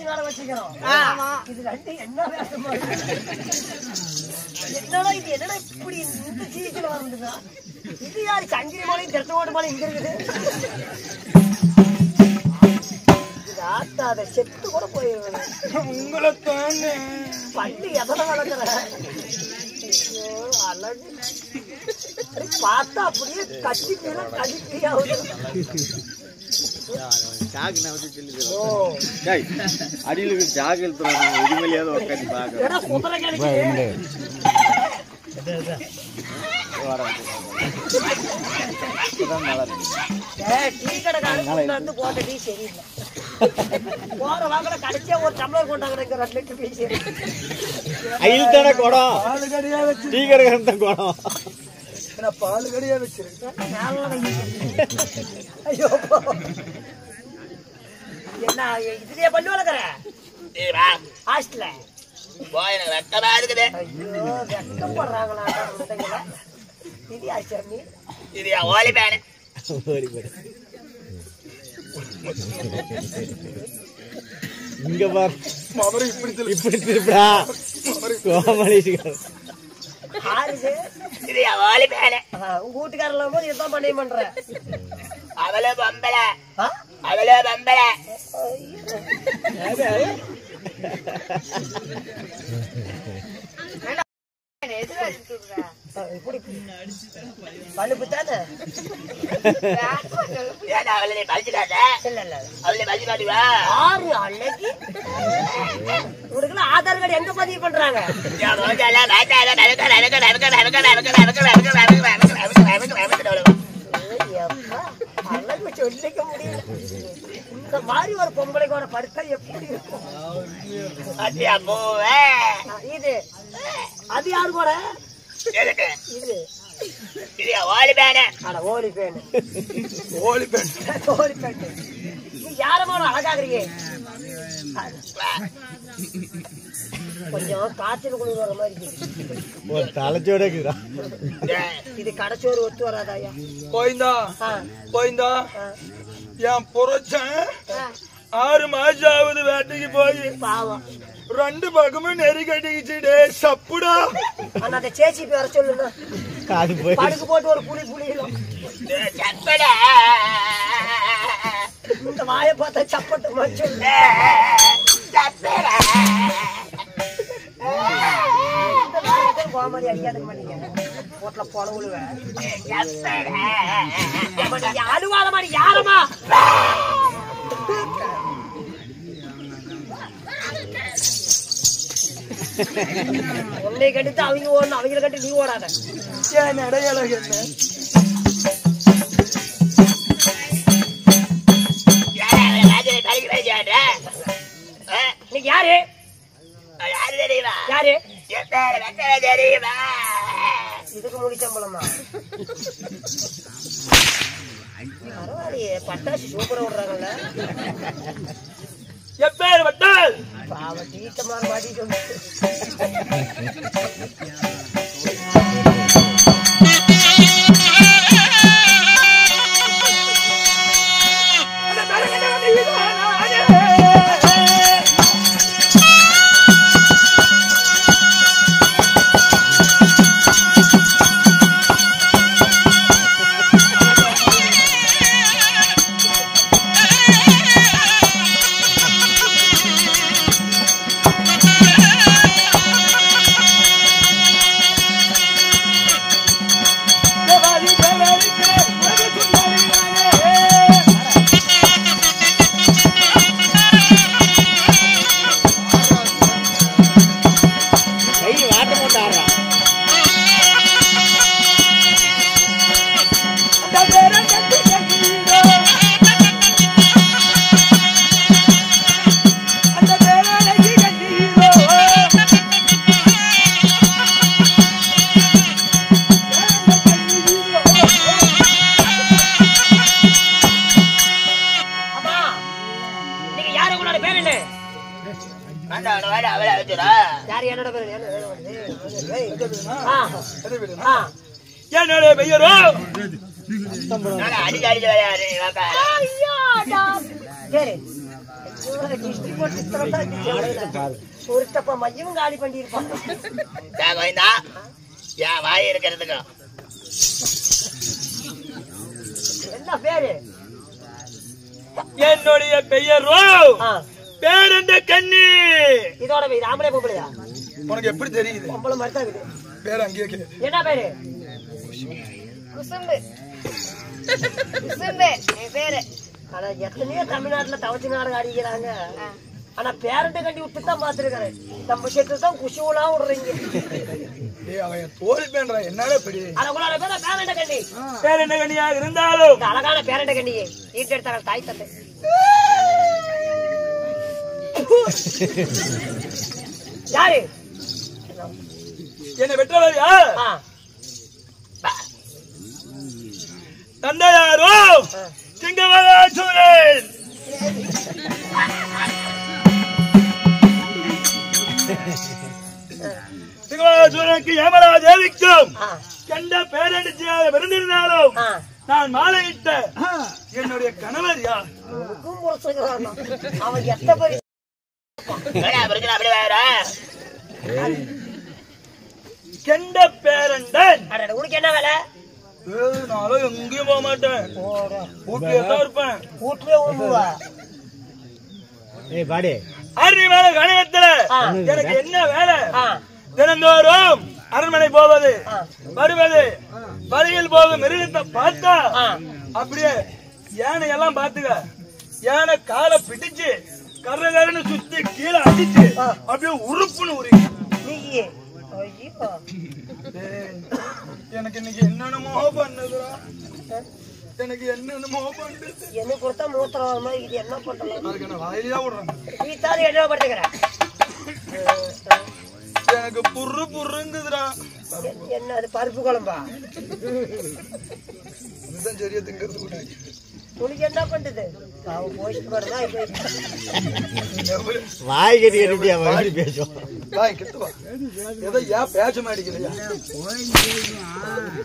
வேற வச்சுக்கிறோம். இது ரெண்டு என்ன வேஷமா என்னடா இது என்னடா இப்படி இந்த சீக்கிர வந்துங்க இது யாரு சங்கிரி மாலையும் தெட்ட ஓட்டு மாலை இங்க இருக்குது இது ஆத்தாத செத்து கூட போயிருவேன் உங்களை தானே பள்ளி எதனை வளர்க்குற ஐயோ அழகு பார்த்தா அப்படியே கட்டி மேல கடிப்பி ஆகுது அடியிலுக்கு ஜாகல் இதுமலையாவது உட்காந்து பாக்க டீ கடைக்காரன் வந்து போட்ட டீ சரியில்லை போற வாங்கல கடைசியா ஒரு டம்ளர் கொண்டாங்க 2 லிட்டர் பீஸ் அயில் தானே குடம் டீ கடைக்காரன் தான் குடம் பால் கடையா வச்சிருக்கேன் ஐயோ என்ன இதுலயே பண்ணி வளர்க்குற ஹாஸ்டல்ல எனக்கு வெக்கமா இருக்குது. ஐயோ வெக்கப்படுறாங்களா இது ஆச்சரணி இது ஓலி பேனு இங்க பாரு இப்படி திருப்பா இது ஓலி பேனு உங்க வீட்டுக்காரலாம் போது இதுதான் பண்ணி பண்ற அவளே பம்பல பழுப்பு தானே அவளை பழிச்சுட்டாத அவளை பழிச்சு காட்டுவா 6 அன்னைக்கு உனக்குள்ள ஆதார் கார்டு எங்க பதிவு பண்றாங்க அழகு சொல்லிக்க முடியல இந்த மாதிரி ஒரு பொம்பளைக்கோட படுத்தா எப்படி இருக்கும் இது அது யாரு கூட இது ஓலி பேனு ஓலி பேனு ஓலி பேனு நீ யாரமான அழகாகிறீங்க கொஞ்சம் காய்ச்சல் குளிர் வர மாதிரி தலைச்சோட இது கடைச்சோறு ஒத்து வராதாயா கோயந்தா என் புரட்சன் 6 மாசம் ஆகுது வேட்டைக்கு போய் பாவம் 2 பக்கமும் நெறி கட்டிக்கிச்சுடே சப்புடா அந்த சேச்சி பேர சொல்லுங்க படுக்கு போட்டு ஒரு புளியிலும் இந்த வாயை பார்த்தா சப்பட்டு மச்சு கோமாரி அடிக்காத மாட்டீங்க போட்ல பொழவுழுவேன் அழுவாத மாதிரி யாரமா உன்னை கட்டிட்டு அவங்க ஓடணும் அவங்களை கட்டி நீ ஓடாத என் அடையாளம் என்ன நீ யாரு யாரு இதுக்கு முடிச்சம்பளமா பரவாயில்லையே பட்டாசு சூப்பரா விடுறாங்கல்ல எப்பேர் வட்டால் பாவம் டீச்சமாக மாட்டிட்டு என்னோட பெயரோ சரி ஒருத்தப்ப மையமும் காலி பண்ணிருப்பான். என் வாய் இருக்கிறதுக்கு என்ன பேரு? என்னுடைய பெயரோ பேரண்ட கண்ணி. இதோட பேரு ஆம்பளை பொம்பளையா? உனக்கு எப்படி தெரியுது? பொம்பளை மாதிரி தான் இருக்குது. பேர் அங்கேயே கேளு. என்ன பேரு? குசும்பு. குசும்பு என் பேரு. ஆனா எத்தனையோ தமிழ்நாட்டுல தவச்சு நாடகம் அடிக்கிறாங்க. ஆனா பேரண்ட கண்டி விட்டுதான் பாத்துருக்காரு. நம்ம சேர்த்து தான் குஷுவெல்லாம் விடுறீங்க. அவன் தோழி பேன்றா என்னடா பெரிய அதுக்குள்ள பேர பேரண்ட கண்டி. பேரண்ட கண்ணியாக இருந்தாலும் இந்த அழகான பேரண்ட கண்ணியை ஈட்டு எடுத்தாங்க தாய் தந்தை. யாரு என்னை வெற்றவர் யார்? தந்தையாரோ சிங்கமராசூரன். சிங்கமராசூரனுக்கு யமரா தேவிக்கும் கண்ட பேரண்டிச்சியாக விருந்திருந்தாலும் நான் மாலையிட்ட என்னுடைய கணவர் யார்? அவன் எத்த பேர் கெண்ட பேரண்டன். உனக்கு என்ன வேலை? நானும் எங்கேயும் போக மாட்டேன், வீட்டுலயே தான் இருப்பேன். வீட்டுலயே ஊம்புவா? அருமையான கணக்கத்துல எனக்கு என்ன வேலை? தினந்தோறும் அரண்மனை போவது வருவது, வழியில் போகும் மிருகத்தை பார்த்தா அப்படியே யானை எல்லாம் பாத்துக்க, யானை காலை பிடிச்சு கரகரன்னு சுத்தி கீழே அடிச்சு அப்படியே உறுப்புன்னு உரிங்க. எனக்கு இன்னைக்கு என்னென்னமோ பண்ணுதுடா, எனக்கு என்னென்னமோ பண்ணுது. என்ன கொடுத்தா மூத்திரம் மாதிரி இது என்ன பண்ணலாம்? அதுக்கு நான் வாயிலா விடுறேன். நீ தாலி என்ன படுத்துக்கிறேன்? எனக்கு புரு புருங்குதுடா. என்ன அது பருப்பு குழம்பா? இதுதான் சரியா திங்கிறது கூட. உனக்கு என்ன பண்றது? அவன் போயிட்டு வரதான் வாய் கட்டி கட்டி பேசும். வாய் கிட்ட வா. ஏதோ ஏன் பேச்ச மாட்டேங்கிறியா?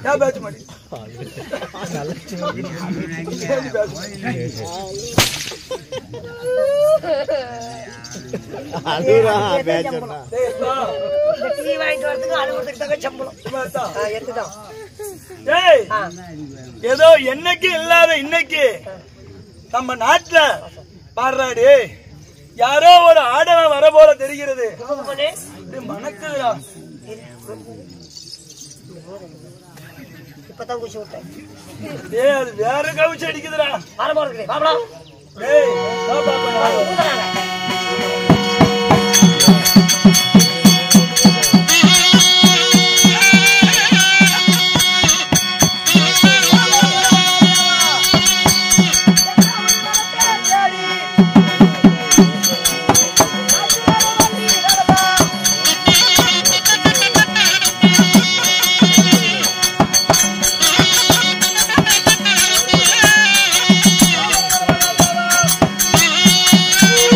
ஏன் பேச்ச மாட்டேங்க? டீ வாங்கிட்டு வரதுக்கு அலுவலகத்துக்கு சம்பளம் எடுத்துதான். ஏதோ என்னைக்கு இல்லாத இன்னைக்கு நம்ம நாட்டுல பாடுறாடி யாரோ ஒரு ஆடவன் வர போல தெரிகிறது. மணக்குதுடா. இப்பதான் குச்சி விட்டேன். அது வேற கவிச்சு அடிக்குதுடா. வர போறது பாப்பா. Thank you.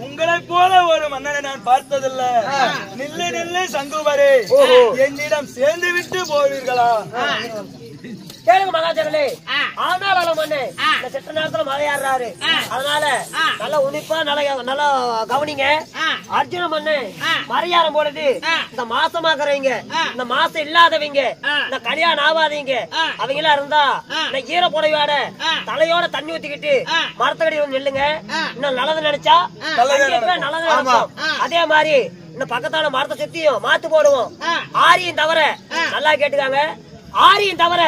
உங்களை போல ஒரு மன்னனை நான் பார்த்ததில்ல. நில்லு நில்லு சங்குவரே, என்னிடம் சேர்ந்து விட்டு போவீர்களா? கேளுங்க மகாஜனே. ஆனால் மண்ணு இந்த செட்ட நேரத்துல மழையாடுறாரு. அதனால நல்லா உன்னிப்பா நல்லா கவனிங்க. அர்ஜுன மண்ணு மறையாரம் போடுது. இந்த மாசமாக்குறவங்க, இந்த மாசம் இல்லாதவங்க, இந்த கல்யாணம் ஆகாதவங்க, அவங்க எல்லாம் இருந்தா இந்த ஈர புடவையோட தலையோட தண்ணி ஊத்திக்கிட்டு மரத்தடி வந்து நில்லுங்க. இன்னும் நல்லது நினைச்சா நல்லது நடக்கும். அதே மாதிரி இந்த பக்கத்தான மரத்தை சுத்தியும் மாத்து போடுவோம். ஆரியும் தவிர நல்லா கேட்டுக்காங்க, ஆரியும் தவிர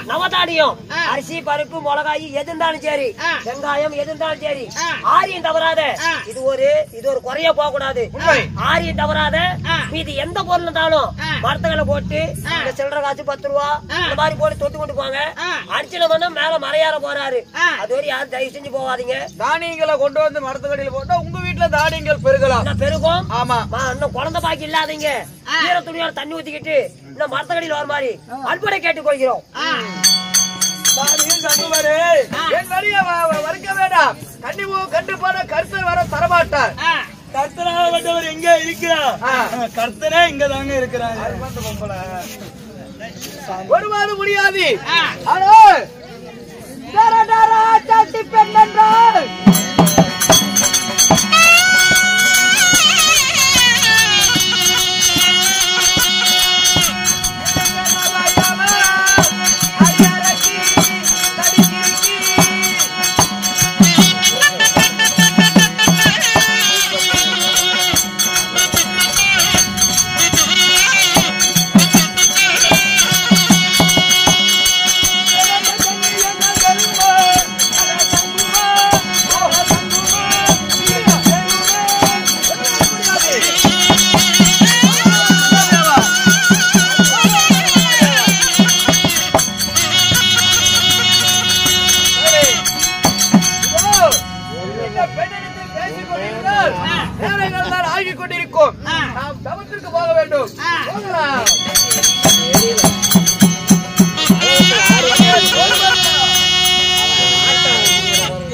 நவதானியம் அரிசி பருப்பு மிளகாய் எது இருந்தாலும் சரி, வெங்காயம் எது இருந்தாலும் சரி, ஆரியும் தவறாத. இது ஒரு குறைய போக கூடாது. ஆரியும் தவறாத மீது எந்த பொருள் இருந்தாலும் மரத்துகளை போட்டு இந்த சில்லறை காசு 10 ரூபா இந்த மாதிரி போட்டு தொட்டு கொண்டு போங்க. அடிச்சனம்னா மேல மறையாற போறாரு. அது வரை யாரும் தயவு செஞ்சு போவாதீங்க. தானியங்களை கொண்டு வந்து மரத்துக்கடியில போட்டா உங்க வீட்டுல தானியங்கள் பெருகலாம். பெருகும். ஆமா, இன்னும் குழந்தை பாக்கி இல்லாதீங்க ஈர துணியோட தண்ணி ஊத்திக்கிட்டு இந்த மரத்தடியில் வர மாதிரி அன்புரை கேட்டுக்கொள்கிறோம். என் வழிய வறுக்க வேண்டாம். கண்டு போன கருத்தர் வர தரமாட்டார். கர்த்தராக வந்தவர் எங்க இருக்கிறார்? கர்த்தரே இங்க தாங்க இருக்கிறார். ஒருவாறு முடியாது. பெண் என்றால் நாம் தவத்திற்கு போக வேண்டும்.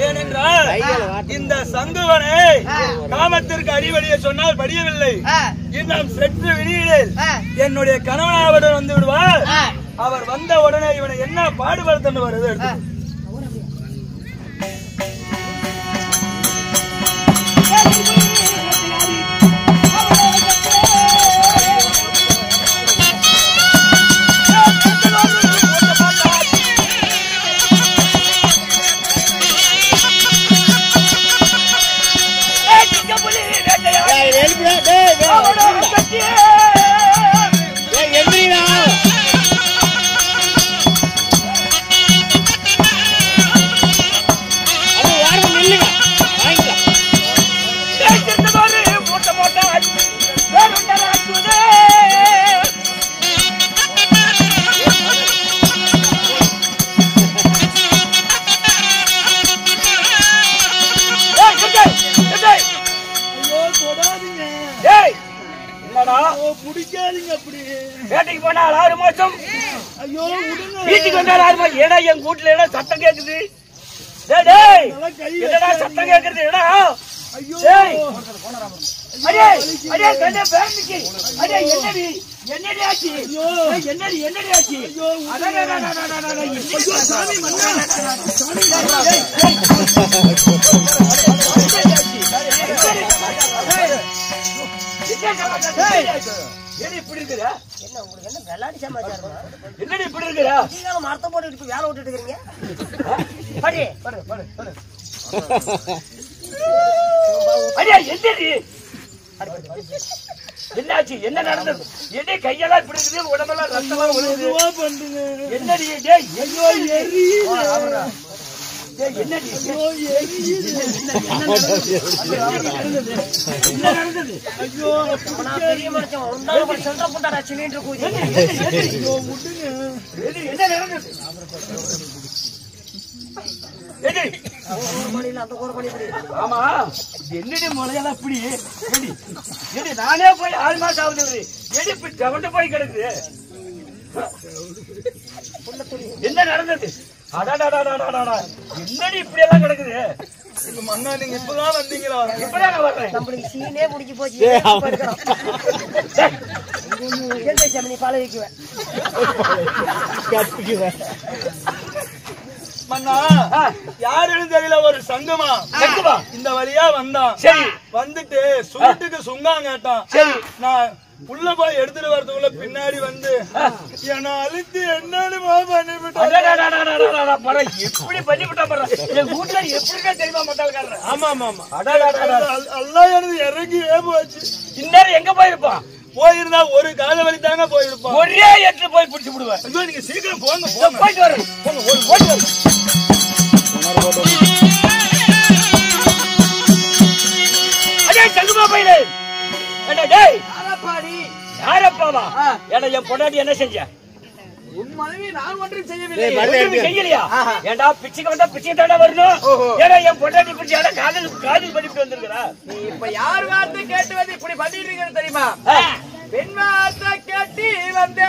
ஏனென்றால் இந்த சங்குவனை காமத்திற்கு அறிவழிய சொன்னால் படியவில்லை. இன்னும் சென்று விடியில் என்னுடைய கணவனாவுடன் வந்து விடுவார். அவர் வந்த உடனே இவனை என்ன பாடுபடுத்த வருது. வீட்டுக்கு போனா 6 மாசம் வீட்டுக்கு வந்தா 6 மாசம். ஏடா என் வீட்டுல சத்தம் கேக்குது. சத்தம் கேக்குறது ஏடா. என்னடி ஆச்சு? என்னடி ஆச்சு? இப்படி இருக்கிற என்ன உங்களுக்கு என்ன வெள்ளாடி சமாச்சாரம்? என்னடி இப்படி இருக்கிற? நீங்க மரத்தை போட்டு வேலை விட்டுட்டு இருக்கீங்க. படி படு படு படு. அடியா என்னடி? என்னாச்சு? என்ன நடந்தது? என்னடி கையெல்லாம் இப்படி இருக்குது, உடம்பெல்லாம் ரத்தமா விழுகுது. என்னடி? டேய் ஐயோ எரியுது. என்னடி என்ன நடந்தது? ஐயோ நான் பெரிய மனுஷன் உண்டான சென்ற புண்டாடா சிலிண்டர் கூதி. ஐயோ விடுங்க. என்ன நடந்தது? ஆமா என்னடி முளையெல்லாம் இப்படி? நானே போய் 6 மாசம் ஆகுது. எடி இப்படி போய் கிடக்குது. என்ன நடந்தது? என்னடி இப்படி எல்லாம் கிடக்குது? இப்ப மன்னா நீங்க இப்பதான் வந்தீங்களா? இப்பதான் நான் வர்றேன். நம்மளுக்கு சீனே முடிஞ்சு போச்சு. நீ பழகிக்குவேன் மன்னா யாருன்னு தெரியல, ஒரு சங்கமா இந்த வழியா வந்தான். வந்துட்டு சுருட்டுக்கு சுங்கான் கேட்டான். நான் உள்ள போய் எடுத்துட்டு வரதுக்குள்ள பின்னாடி வந்து என்ன அழுத்து என்னன்னு பண்ணிவிட்டான். எப்படி பண்ணிவிட்டான் என் வீட்டுல எப்படிக்கா தெரியுமா மக்கள்? ஆமா ஆமா ஆமா. எல்லாம் எனக்கு இறங்கியே போச்சு. இந்நேரம் எங்க போயிருப்பான்? போயிருந்தா ஒரு கால வழி தாங்க போயிருப்பான். ஒரே இடத்துல போய் பிடிச்சு விடுவேன். நீங்க சீக்கிரம் போங்க. போயிட்டு வரேன். போயிட்டு வரேன். அடே சங்குமா பையனே, டேய் யாரப்பாவா? ஏடா என் பொண்டாட்டி என்ன செஞ்ச? உன் மனைவி நான் ஒன்றும் செய்யவில்லை. செய்யலையா? ஏண்டா பிச்சுக்கு வந்தா பிச்சுக்கு தாண்டா வரணும். ஏடா என் பொண்டாட்டி பிடிச்சி ஏடா காதல் பண்ணிட்டு வந்திருக்கிறா? நீ இப்ப யார் வார்த்தை கேட்டு வந்து இப்படி பண்ணிட்டு இருக்கீங்க தெரியுமா? பெண் வார்த்தை கேட்டு வந்த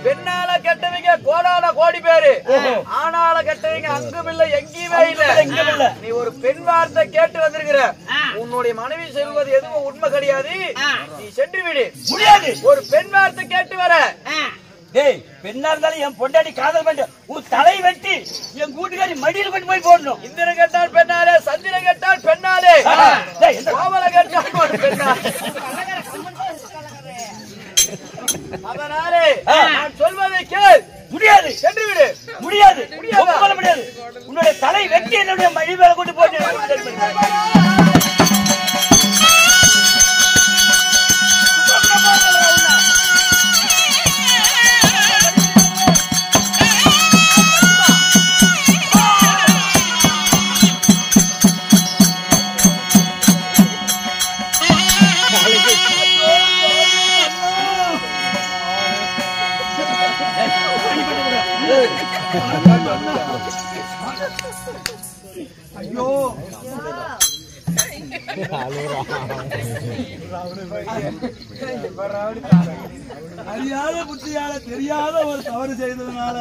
பெண்ணால கெட்டவங்க கோடான கோடி பேரு, ஆனால கெட்டவங்க அங்கும் இல்ல எங்கேயுமே இல்ல. நீ ஒரு பெண் வார்த்தை கேட்டு வந்திருக்கிற. உன்னுடைய மனைவி சொல்வது எதுவும் உண்மை கிடையாது. நீ சென்று விடு. முடியாது. ஒரு பெண் வார்த்தை கேட்டு வர. டேய் பெண்ணா இருந்தாலும் என் பொண்டாட்டி காதல் பண்ண உன் தலை வெட்டி என் கூட்டுக்காரி மடியில் கொண்டு போய் போடணும். இந்திரன் கேட்டால் பெண்ணாலே, சந்திரன் கேட்டால் பெண்ணாலே, கோவல கேட்டால் ஒரு பெண்ணாலே. அதனாலே நான் சொல்வதை கேள். முடியாது. சென்று விடு. முடியாது. முடியாது. உன்னுடைய தலை வெட்டி என்னுடைய மடி மேல கொண்டு போட்டு ஐயோ அறியாத புத்தியால தெரியாத ஒரு தவறு செய்ததுனால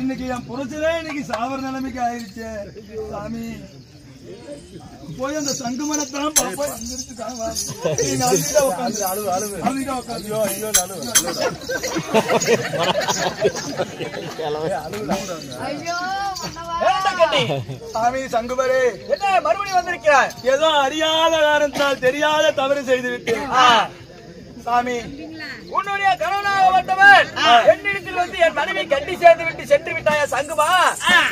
இன்னைக்கு என் புரட்சிலே இன்னைக்கு சாவர நிலைமைக்கு ஆயிடுச்சு. சாமி போய் அந்த சங்குமனத்தான் பாப்போம். சாமி சங்குமரே, என்ன மறுபடியும் வந்திருக்கிறார்? ஏதோ அறியாத காரணத்தால் தெரியாத தவறு செய்து விட்டேன். சாமி, உன்னுடைய கணவனாகப்பட்டவன் என்னிடத்தில் வந்து என் மனைவி கட்டி சேர்த்து விட்டு சென்று விட்டாயா சங்குமா?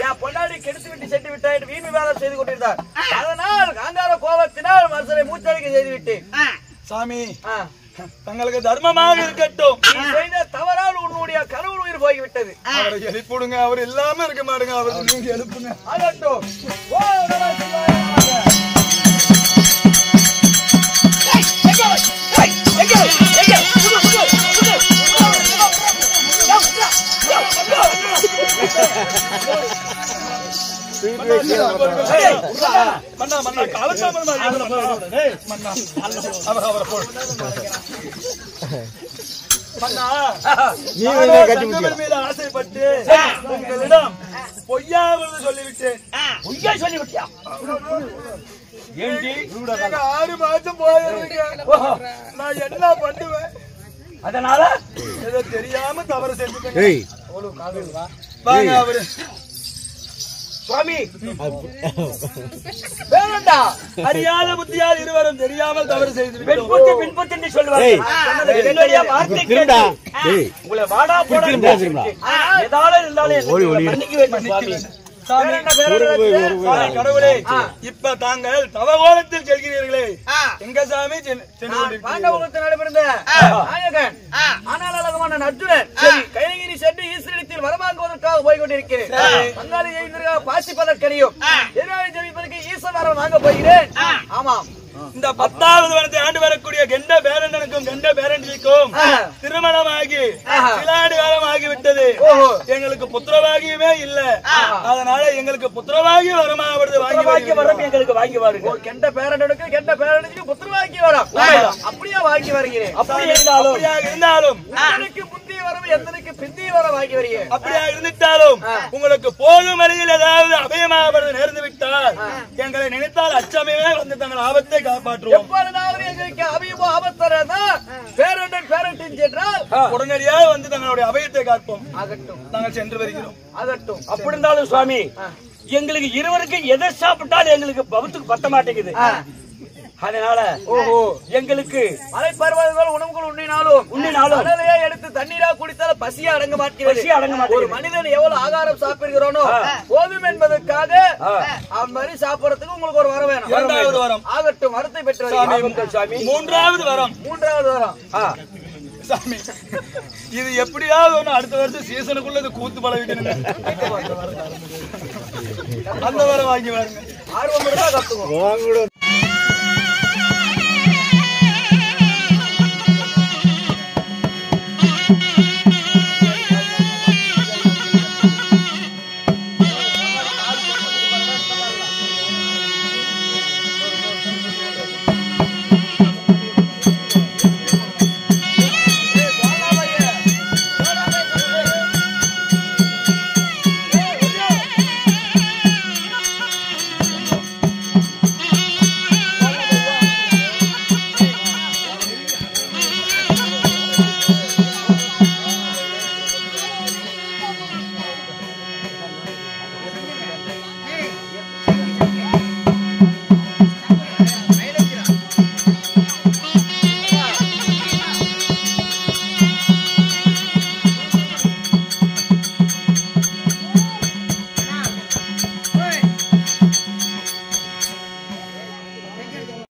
என் பொண்டாடி கெடுத்து விட்டு சென்று விட்டாய் வீண் விவாதம் செய்து கொண்டிருந்தார். அதனால் காந்தார கோபத்தினால் மனுஷனை மூச்சடிக்க செய்து விட்டேன். சாமி தங்களுக்கு தர்மமாக இருக்கட்டும். நீ செய்த தவறால் உன்னுடைய கணவன் உயிர் போய்விட்டது. அவரை எழுப்பிடுங்க. அவர் இல்லாம இருக்க மாட்டுங்க. அவருக்கு நீங்க எழுப்புங்க. ஆகட்டும். ஆசைப்பட்டு உங்களிடம் பொய்யாவது சொல்லிவிட்டேன். பொய்யா சொல்லிவிட்டியா? 6 மாசம் போயிருங்க. நான் என்ன பண்ணுவேன்? அதனால ஏதோ தெரியாம தவறு செஞ்சுட்டேன். வாங்க அவரு சுவாமி வேணண்டா அறியாத புத்தியால் இருவரும் தெரியாமல் தவறு செய்து பின்புத்தி பின்புத்தி சொல்லுவாங்க என்னுடைய வார்த்தை திருடா உங்களை வாடா போடா ஏதாவது இருந்தாலும் மன்னிக்க வேண்டும் சுவாமி கடவுளே இப்ப தாங்கள் தவகோலத்தில் செல்கிறீர்களே எங்க சாமி நடைபெறுந்த ஆனால் அழகமான அர்ஜுனன் கைலகிரி சென்று ஈஸ்வரத்தில் வரமாங்குவதற்காக போய் கொண்டிருக்கிறேன் பங்காளி ஜெயிப்பதற்காக பாசிப்பதற்கரியும் எதிராளி ஜெயிப்பதற்கு ஈஸ்வரன் வரம் வாங்க போகிறேன் ஆமாம் இந்த 10வது வருடத்தை ஆண்டு வரக்கூடிய கெண்ட பேரண்டனுக்கும் கெண்ட பேரண்டிக்கும் திருமணமாகி சிலாடி காலம் ஆகிவிட்டது எங்களுக்கு புத்திரவாகியமே இல்ல அதனால எங்களுக்கு புத்திரவாகி வரமாவது வாங்கி வரம் எங்களுக்கு வாங்கி வருங்க கெண்ட பேரண்டனுக்கு கெண்ட பேரண்டிக்கு புத்திரவாகி வரம் அப்படியே வாங்கி வருகிறேன் அப்படியாக இருந்தாலும் எனக்கு முந்தைய வரம் எந்தனுக்கு பிந்தைய வரம் வாங்கி வருகிறேன் அப்படியாக இருந்துட்டாலும் உங்களுக்கு போகும் வழியில் ஏதாவது அபயமாவது நேர்ந்து விட்டால் எங்களை நினைத்தால் அச்சமே வந்து தங்கள் ஆபத்தை காப்பாற்றுவோம் உடனடியாக வந்து தங்களுடைய அபயத்தை காப்போம் நாங்கள் சென்று வருகிறோம் அப்படி இருந்தாலும் சுவாமி எங்களுக்கு இருவருக்கு எதை சாப்பிட்டாலும் எங்களுக்கு பவத்துக்கு பத்த மாட்டேங்குது அதனால எங்களுக்கு மலை பருவங்கள் உணவுகள் உண்ணினாலும் கடலையே எடுத்து தண்ணீரா குடித்தாலும் பசியா அடங்க மாட்டேங்குது ஒரு மனிதன் எவ்வளவு ஆகாரம் சாப்பிடுகிறானோ போதும் என்பதற்காக அந்த மாதிரி சாப்பிடறதுக்கு உங்களுக்கு ஒரு வரம் வேணும் 2வது வரம் ஆகட்டும் வரத்தை பெற்று சாமி 3வது வரம் சாமி இது எப்படியாவது ஒண்ணு அடுத்த வருஷம் சீசனுக்குள்ள இது கூத்து பழகிக்கணுங்க அந்த வரம் வாங்கி வாருங்க ஆர்வம் இருந்தா கத்துவோம்